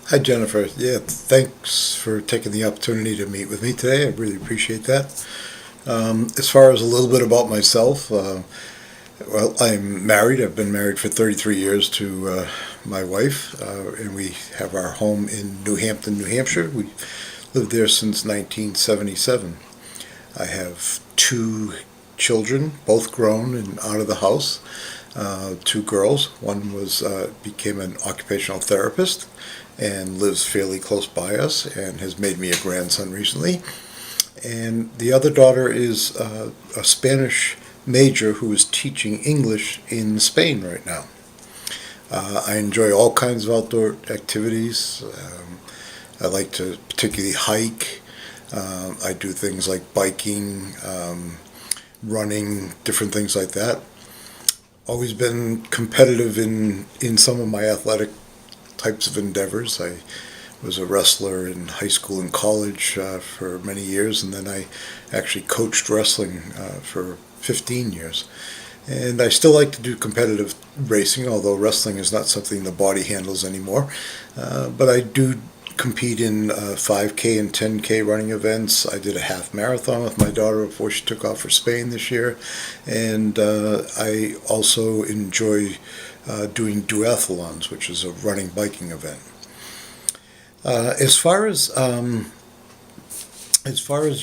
Hi, Jennifer. Yeah, thanks for taking the opportunity to meet with me today. I really appreciate that. As far as a little bit about myself, well, I'm married. I've been married for 33 years to my wife, and we have our home in New Hampton, New Hampshire. We lived there since 1977. I have two children, both grown and out of the house. Two girls. One was became an occupational therapist and lives fairly close by us and has made me a grandson recently. And the other daughter is a Spanish major who is teaching English in Spain right now. I enjoy all kinds of outdoor activities. I like to particularly hike. I do things like biking, running, different things like that. Always been competitive in some of my athletic types of endeavors. I was a wrestler in high school and college for many years, and then I actually coached wrestling for 15 years. And I still like to do competitive racing, although wrestling is not something the body handles anymore. But I do compete in 5K and 10K running events. I did a half marathon with my daughter before she took off for Spain this year. And I also enjoy doing duathlons, which is a running biking event. As far as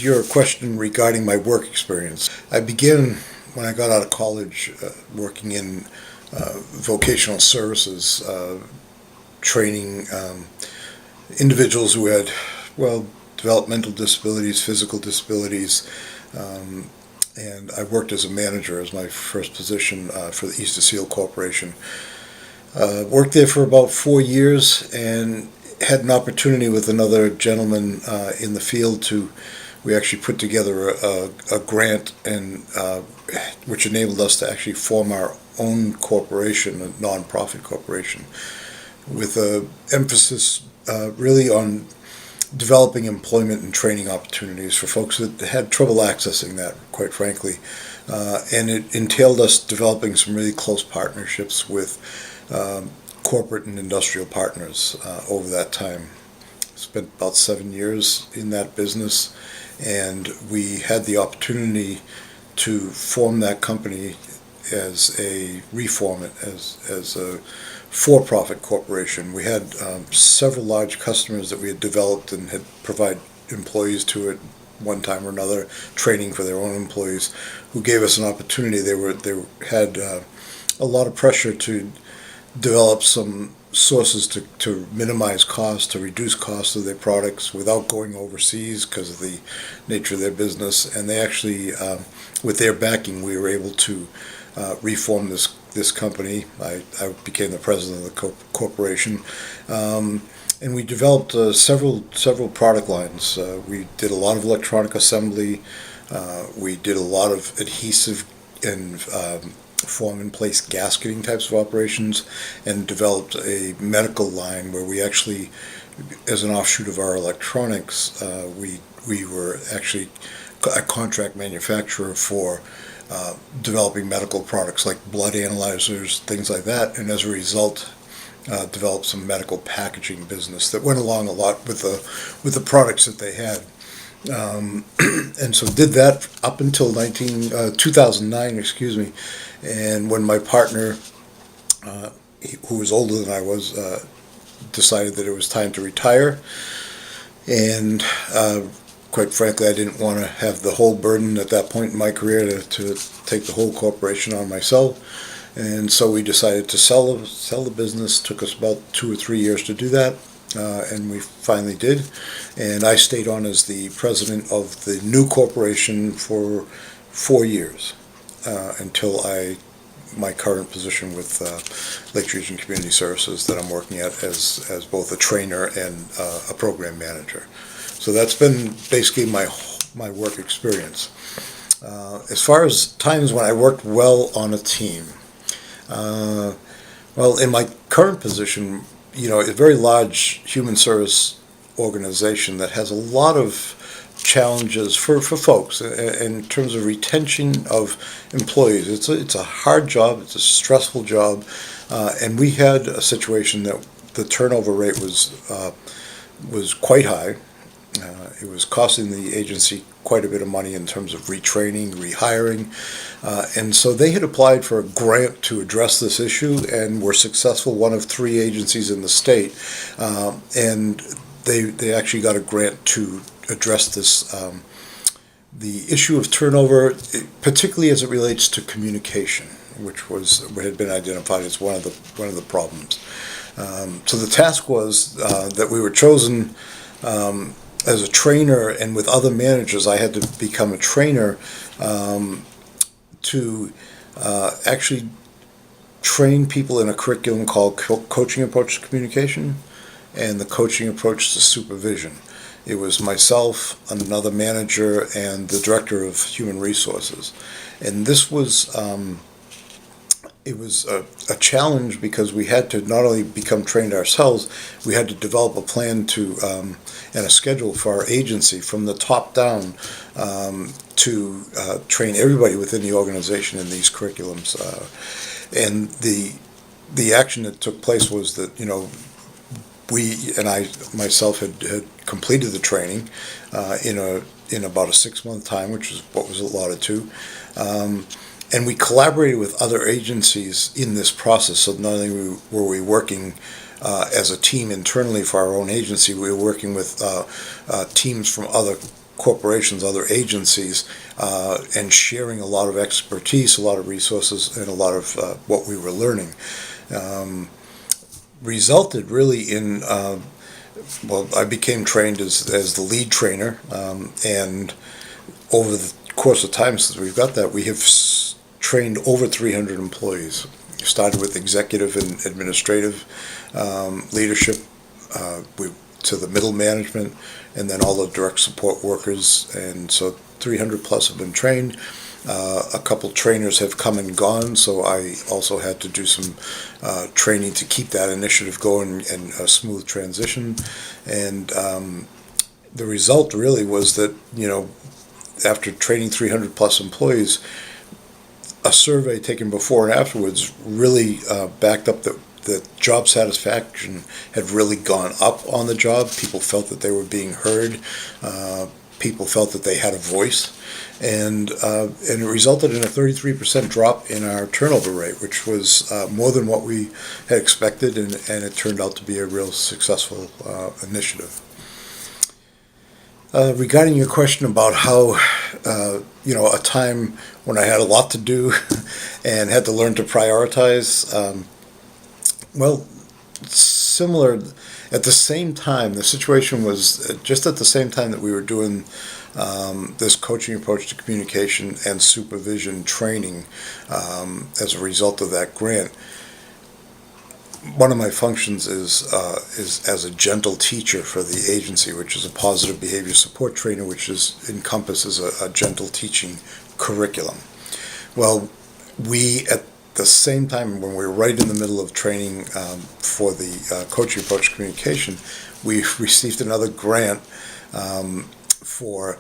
your question regarding my work experience, I began when I got out of college working in vocational services, training individuals who had, well, developmental disabilities, physical disabilities, and I worked as a manager as my first position for the East of Seal Corporation. Worked there for about 4 years and had an opportunity with another gentleman in the field to. We actually put together a grant and which enabled us to actually form our own corporation, a nonprofit corporation, with a emphasis really on developing employment and training opportunities for folks that had trouble accessing that, quite frankly. And it entailed us developing some really close partnerships with corporate and industrial partners over that time. Spent about 7 years in that business, and we had the opportunity to form that company reform it as a for-profit corporation. We had several large customers that we had developed and had provide employees to it one time or another, training for their own employees, who gave us an opportunity. They had a lot of pressure to develop some sources to minimize costs, to reduce costs of their products without going overseas because of the nature of their business. And they actually, with their backing, we were able to reform this company. I became the president of the corporation, and we developed several product lines. We did a lot of electronic assembly. We did a lot of adhesive and form in place gasketing types of operations, and developed a medical line where we actually, as an offshoot of our electronics, we were actually a contract manufacturer for developing medical products like blood analyzers, things like that, and as a result, developed some medical packaging business that went along a lot with the products that they had. And so did that up until 2009, excuse me. And when my partner, who was older than I was, decided that it was time to retire, and quite frankly, I didn't want to have the whole burden at that point in my career to take the whole corporation on myself. And so we decided to sell the business. It took us about 2 or 3 years to do that. And we finally did. And I stayed on as the president of the new corporation for 4 years until my current position with Lake Region Community Services that I'm working at as both a trainer and a program manager. So that's been basically my work experience. As far as times when I worked well on a team, well, in my current position, a very large human service organization that has a lot of challenges for folks in terms of retention of employees. It's a hard job. It's a stressful job, and we had a situation that the turnover rate was quite high. It was costing the agency quite a bit of money in terms of retraining, rehiring, and so they had applied for a grant to address this issue and were successful, one of 3 agencies in the state, and they actually got a grant to address this, the issue of turnover, particularly as it relates to communication, which had been identified as one of the problems. So the task was that we were chosen as a trainer, and with other managers, I had to become a trainer to actually train people in a curriculum called Coaching Approach to Communication and the Coaching Approach to Supervision. It was myself, another manager, and the director of human resources. And this was it was a challenge because we had to not only become trained ourselves, we had to develop a plan to and a schedule for our agency from the top down to train everybody within the organization in these curriculums. And the action that took place was that, we and I myself had completed the training in about a 6-month time, which is what was allotted to. And we collaborated with other agencies in this process. So not only were we working as a team internally for our own agency, we were working with teams from other corporations, other agencies, and sharing a lot of expertise, a lot of resources, and a lot of what we were learning. Resulted really in, I became trained as the lead trainer, and over the course of time since we've got that, we have trained over 300 employees. Started with executive and administrative leadership, to the middle management, and then all the direct support workers, and so 300 plus have been trained. A couple trainers have come and gone, so I also had to do some training to keep that initiative going and a smooth transition. And the result really was that, after training 300 plus employees, a survey taken before and afterwards really backed up that job satisfaction had really gone up on the job. People felt that they were being heard. People felt that they had a voice, and it resulted in a 33% drop in our turnover rate, which was more than what we had expected, and it turned out to be a real successful initiative. Regarding your question about how, a time when I had a lot to do and had to learn to prioritize, similar. At the same time, the situation was just at the same time that we were doing this coaching approach to communication and supervision training as a result of that grant. One of my functions is as a gentle teacher for the agency, which is a positive behavior support trainer, which encompasses a gentle teaching curriculum. Well, we at the same time, when we were right in the middle of training for the coaching approach to communication, we received another grant for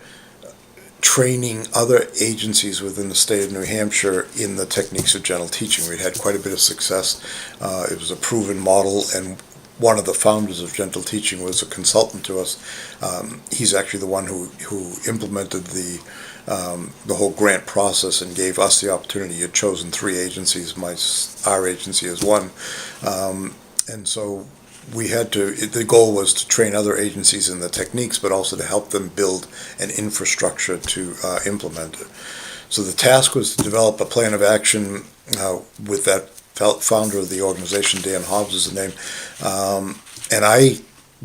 training other agencies within the state of New Hampshire in the techniques of gentle teaching. We had quite a bit of success. It was a proven model, and one of the founders of gentle teaching was a consultant to us. He's actually the one who implemented the whole grant process and gave us the opportunity. He had chosen 3 agencies, our agency as one, and so we had to. The goal was to train other agencies in the techniques, but also to help them build an infrastructure to implement it. So the task was to develop a plan of action with that founder of the organization, Dan Hobbs is the name, and I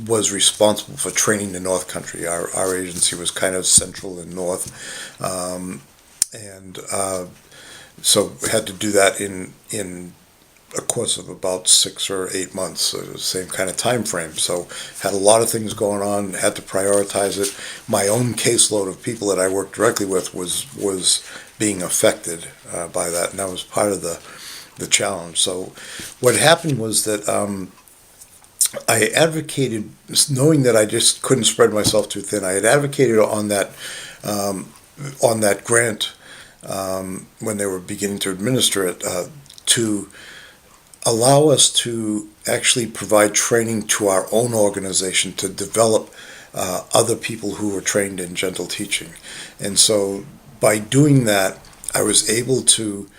was responsible for training the North Country. Our agency was kind of central and north, and so we had to do that in a course of about 6 or 8 months, so the same kind of time frame. So had a lot of things going on, had to prioritize it. My own caseload of people that I worked directly with was being affected by that, and that was part of the challenge. So what happened was that I advocated, knowing that I just couldn't spread myself too thin, I had advocated on that grant when they were beginning to administer it to allow us to actually provide training to our own organization to develop other people who were trained in gentle teaching. And so by doing that, I was able to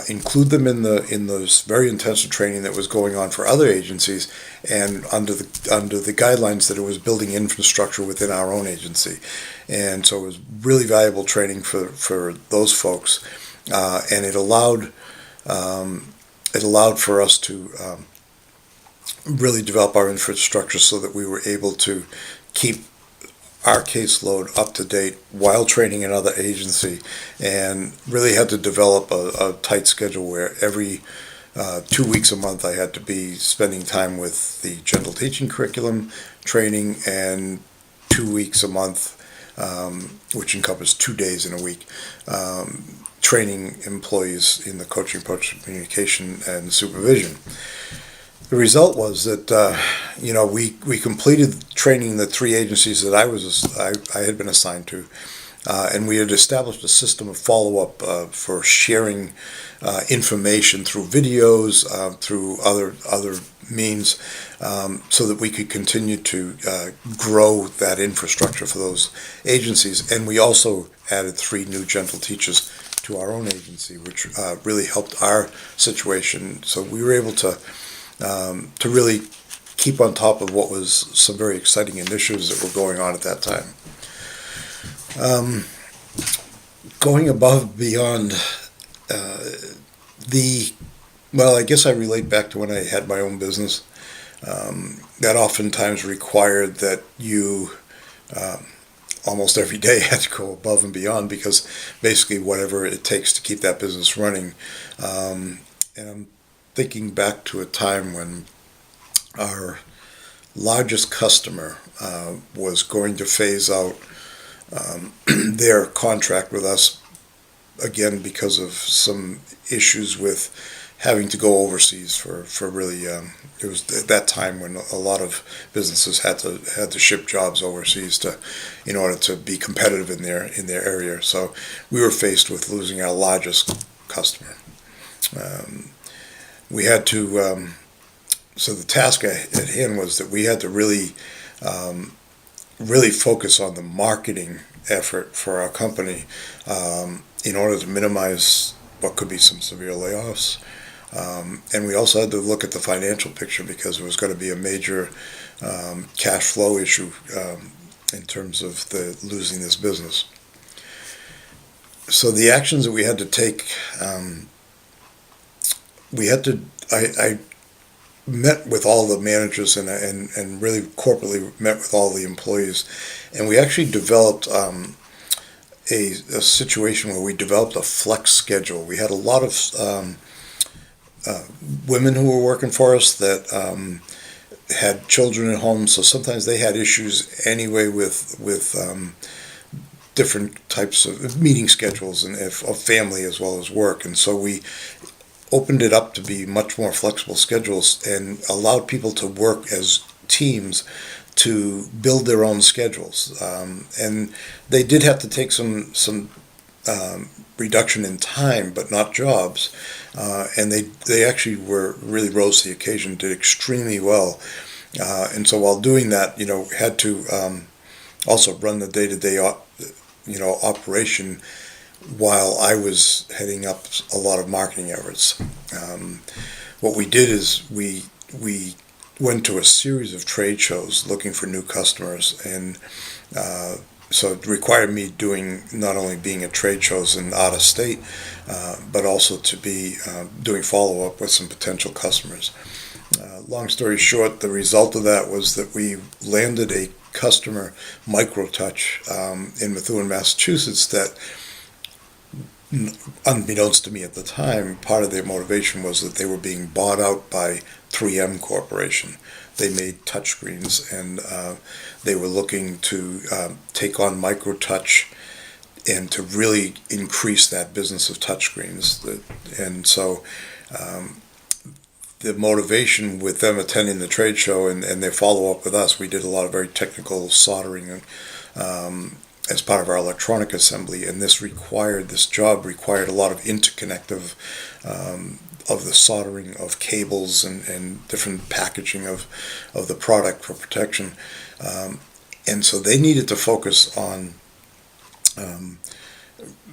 include them in this very intensive training that was going on for other agencies, and under the guidelines that it was building infrastructure within our own agency. And so it was really valuable training for those folks, and it allowed for us to really develop our infrastructure so that we were able to keep our caseload up to date while training another agency, and really had to develop a tight schedule where every 2 weeks a month I had to be spending time with the gentle teaching curriculum training, and 2 weeks a month, which encompassed 2 days in a week, training employees in the coaching, approach, communication, and supervision. The result was that we completed training the 3 agencies that I had been assigned to, and we had established a system of follow-up for sharing information through videos, through other means, so that we could continue to grow that infrastructure for those agencies. And we also added 3 new gentle teachers to our own agency, which really helped our situation. So we were able to really keep on top of what was some very exciting initiatives that were going on at that time. Going above and beyond I guess I relate back to when I had my own business. That oftentimes required that you almost every day had to go above and beyond, because basically whatever it takes to keep that business running. And I'm thinking back to a time when our largest customer was going to phase out their contract with us, again because of some issues with having to go overseas for really it was at that time when a lot of businesses had to ship jobs overseas in order to be competitive in their area. So we were faced with losing our largest customer. We had to, so the task at hand was that we had to really focus on the marketing effort for our company in order to minimize what could be some severe layoffs. And we also had to look at the financial picture, because there was going to be a major cash flow issue in terms of losing this business. So the actions that we had to take, I met with all the managers and really corporately met with all the employees, and we actually developed a situation where we developed a flex schedule. We had a lot of women who were working for us that had children at home, so sometimes they had issues anyway with different types of meeting schedules and of family as well as work. And so we opened it up to be much more flexible schedules and allowed people to work as teams to build their own schedules. And they did have to take some reduction in time, but not jobs. And they actually really rose to the occasion, did extremely well. And so while doing that, had to also run the day-to-day operation while I was heading up a lot of marketing efforts. What we did is we went to a series of trade shows looking for new customers, and so it required me not only being at trade shows and out of state, but also to be doing follow-up with some potential customers. Long story short, the result of that was that we landed a customer, Microtouch, in Methuen, Massachusetts, that, unbeknownst to me at the time, part of their motivation was that they were being bought out by 3M Corporation. They made touchscreens, and they were looking to take on Microtouch and to really increase that business of touchscreens. And so the motivation with them attending the trade show and their follow-up with us, we did a lot of very technical soldering as part of our electronic assembly, and this job required a lot of interconnect of of the soldering of cables and different packaging of the product for protection. And so they needed to focus on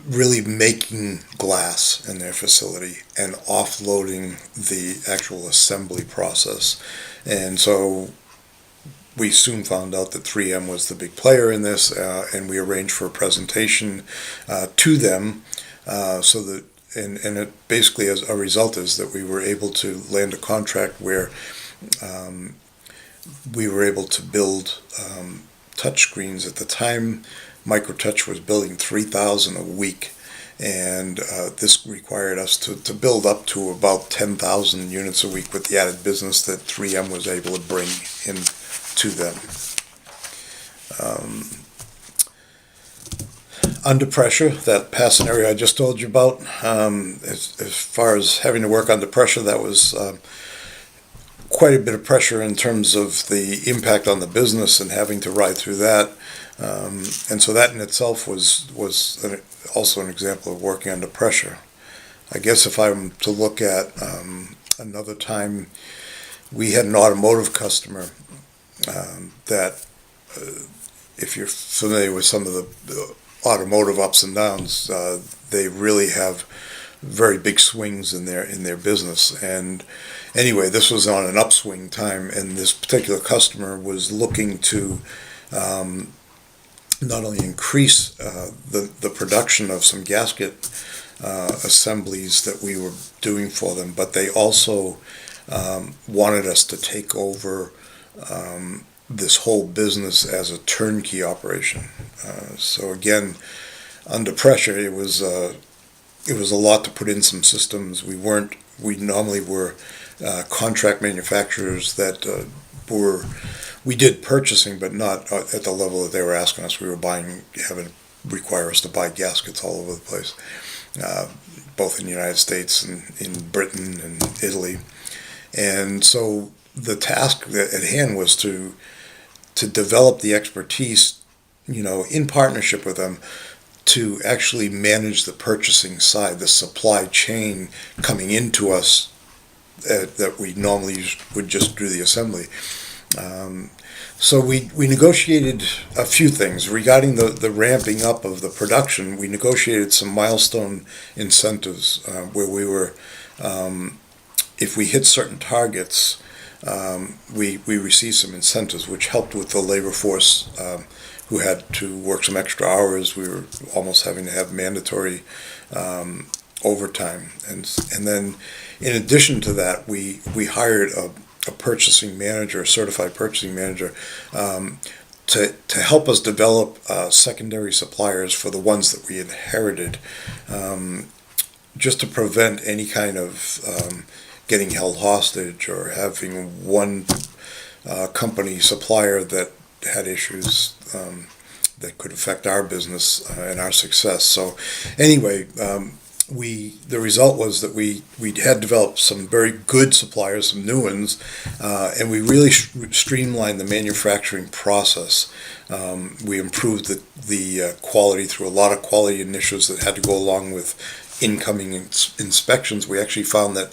really making glass in their facility and offloading the actual assembly process. And so we soon found out that 3M was the big player in this, and we arranged for a presentation to them, so that, and it basically, as a result, is that we were able to land a contract where we were able to build touch screens. At the time, Microtouch was building 3,000 a week, and this required us to build up to about 10,000 units a week with the added business that 3M was able to bring in to them. Under pressure, that past scenario I just told you about, as far as having to work under pressure, that was quite a bit of pressure in terms of the impact on the business and having to ride through that. And so that in itself was also an example of working under pressure. I guess if I'm to look at another time, we had an automotive customer that, if you're familiar with some of the automotive ups and downs, they really have very big swings in their business. And anyway, this was on an upswing time, and this particular customer was looking to not only increase the production of some gasket assemblies that we were doing for them, but they also wanted us to take over this whole business as a turnkey operation. So again, under pressure, it was a lot to put in some systems. We normally were contract manufacturers that we did purchasing, but not at the level that they were asking us. We were having require us to buy gaskets all over the place, both in the United States and in Britain and Italy. And so the task at hand was to develop the expertise, in partnership with them, to actually manage the purchasing side, the supply chain coming into us that we normally would just do the assembly. So we negotiated a few things regarding the ramping up of the production. We negotiated some milestone incentives where we were, if we hit certain targets, we received some incentives, which helped with the labor force who had to work some extra hours. We were almost having to have mandatory overtime, and then in addition to that, we hired a purchasing manager, a certified purchasing manager, to help us develop secondary suppliers for the ones that we inherited, just to prevent any kind of getting held hostage or having one company supplier that had issues that could affect our business and our success. So anyway, the result was that we had developed some very good suppliers, some new ones, and we really streamlined the manufacturing process. We improved the quality through a lot of quality initiatives that had to go along with incoming inspections. We actually found that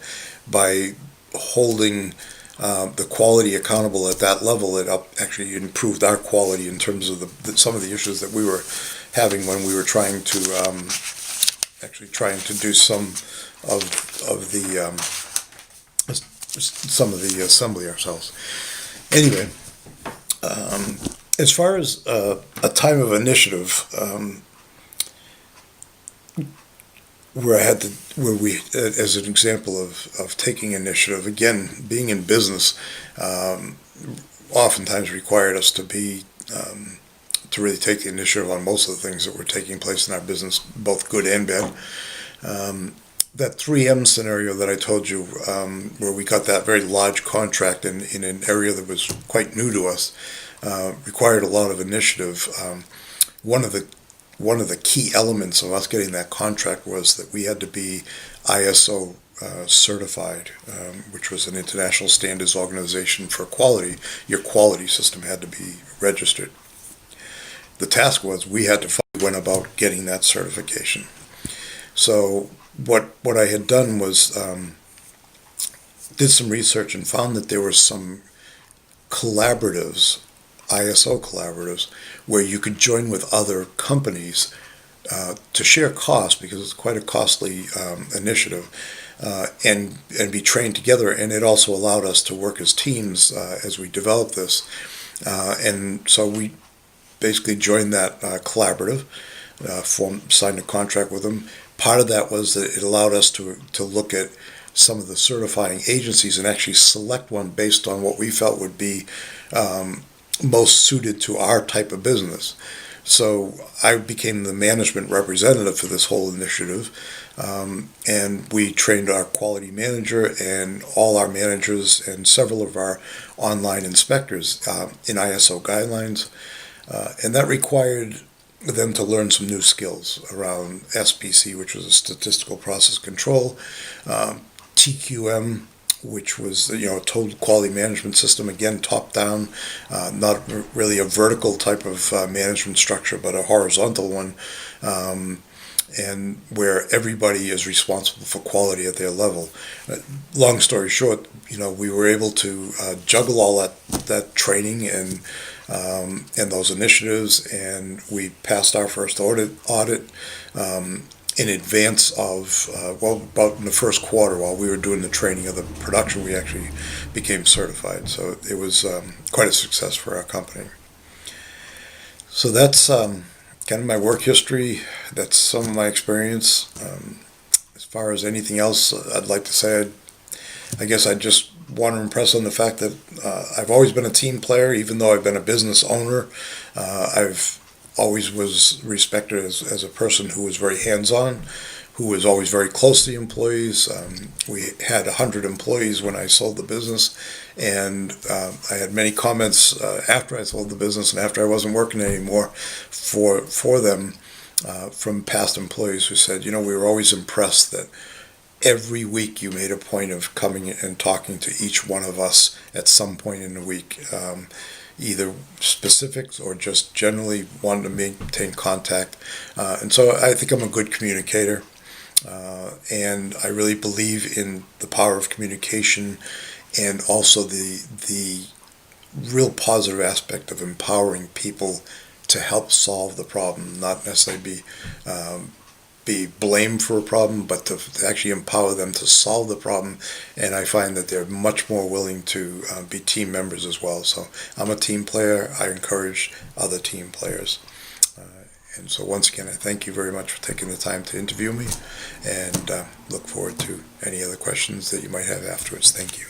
by holding the quality accountable at that level, it actually improved our quality in terms of some of the issues that we were having when we were trying to do some of the assembly ourselves. Anyway, as far as a time of initiative, where we, as an example of taking initiative, again, being in business, oftentimes required us to really take the initiative on most of the things that were taking place in our business, both good and bad. That 3M scenario that I told you, where we got that very large contract in an area that was quite new to us, required a lot of initiative. One of the key elements of us getting that contract was that we had to be ISO certified, which was an international standards organization for quality. Your quality system had to be registered. The task was we had to went about getting that certification. So what I had done was did some research and found that there were some collaboratives, ISO collaboratives, where you could join with other companies to share costs, because it's quite a costly initiative, and be trained together. And it also allowed us to work as teams as we developed this. And so we basically joined that collaborative, signed a contract with them. Part of that was that it allowed us to look at some of the certifying agencies and actually select one based on what we felt would be most suited to our type of business. So I became the management representative for this whole initiative, and we trained our quality manager and all our managers and several of our online inspectors in ISO guidelines, and that required them to learn some new skills around SPC, which was a statistical process control, TQM, which was a total quality management system, again top down, not really a vertical type of management structure, but a horizontal one, and where everybody is responsible for quality at their level. Long story short, we were able to juggle all that training and those initiatives, and we passed our first audit in advance of, about in the first quarter, while we were doing the training of the production, we actually became certified. So it was quite a success for our company. So that's kind of my work history. That's some of my experience. As far as anything else I'd like to say, I guess I just want to impress on the fact that I've always been a team player, even though I've been a business owner. I've always was respected as a person who was very hands-on, who was always very close to the employees. We had 100 employees when I sold the business, and I had many comments after I sold the business and after I wasn't working anymore for them from past employees who said, we were always impressed that every week you made a point of coming and talking to each one of us at some point in the week. Either specifics or just generally wanted to maintain contact. And so I think I'm a good communicator, and I really believe in the power of communication, and also the real positive aspect of empowering people to help solve the problem, not necessarily be blamed for a problem, but to actually empower them to solve the problem. And I find that they're much more willing to be team members as well. So I'm a team player. I encourage other team players. And so once again, I thank you very much for taking the time to interview me, and look forward to any other questions that you might have afterwards. Thank you.